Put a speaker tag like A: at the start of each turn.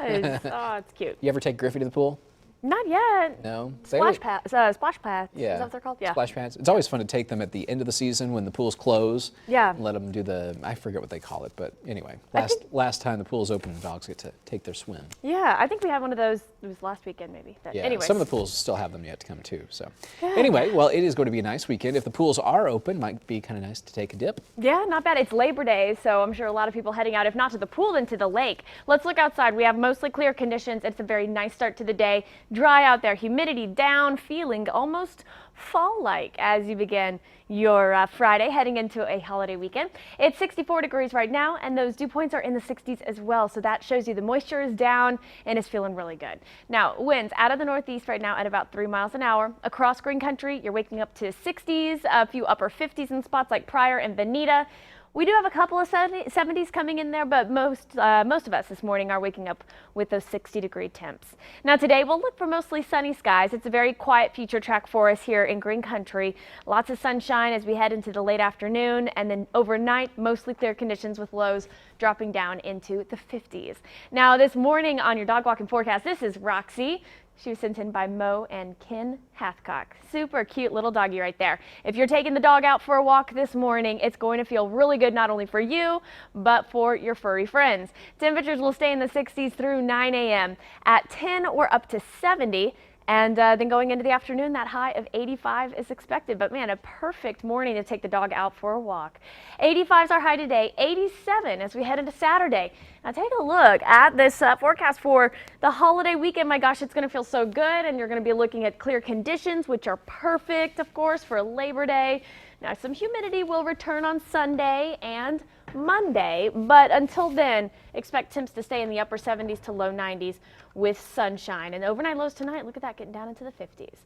A: does. Oh, it's cute.
B: You ever take Griffey to the pool?
A: Not yet.
B: No.
A: Splash pads. Splash pads.
B: Yeah.
A: Is that what they're called? Yeah.
B: Splash pads. It's always fun to take them at the end of the season when the pools close.
A: Yeah.
B: And let them do I forget what they call it, but anyway, last time the pool's open, the dogs get to take their swim.
A: Yeah, I think we had one of those. It was last weekend, maybe. But
B: Yeah.
A: anyways.
B: Some of the pools still have them yet to come too. So anyway, well, it is going to be a nice weekend. If the pools are open, might be kind of nice to take a dip.
A: Yeah, not bad. It's Labor Day, so I'm sure a lot of people heading out, if not to the pool, then to the lake. Let's look outside. We have mostly clear conditions. It's a very nice start to the day. Dry out there, humidity down, feeling almost fall-like as you begin your Friday, heading into a holiday weekend. It's 64 degrees right now, and those dew points are in the 60s as well, so that shows you the moisture is down and it's feeling really good. Now, winds out of the northeast right now at about 3 miles an hour. Across green country, you're waking up to 60s, a few upper 50s in spots like Pryor and Bonita. We do have a couple of 70s coming in there, but most of us this morning are waking up with those 60-degree temps. Now today we'll look for mostly sunny skies. It's a very quiet future track for us here in green country. Lots of sunshine as we head into the late afternoon, and then overnight mostly clear conditions with lows dropping down into the 50s. Now this morning on your dog walking forecast, this is Roxy. She was sent in by Mo and Ken Hathcock. Super cute little doggy right there. If you're taking the dog out for a walk this morning, it's going to feel really good not only for you, but for your furry friends. Temperatures will stay in the 60s through 9 a.m. At 10, we're up to 70. And then going into the afternoon, that high of 85 is expected. But man, a perfect morning to take the dog out for a walk. 85 is our high today, 87 as we head into Saturday. Now take a look at this forecast for the holiday weekend. My gosh, it's going to feel so good. And you're going to be looking at clear conditions, which are perfect, of course, for Labor Day. Now some humidity will return on Sunday and Monday, but until then, expect temps to stay in the upper 70s to low 90s with sunshine. And overnight lows tonight, look at that, getting down into the 50s.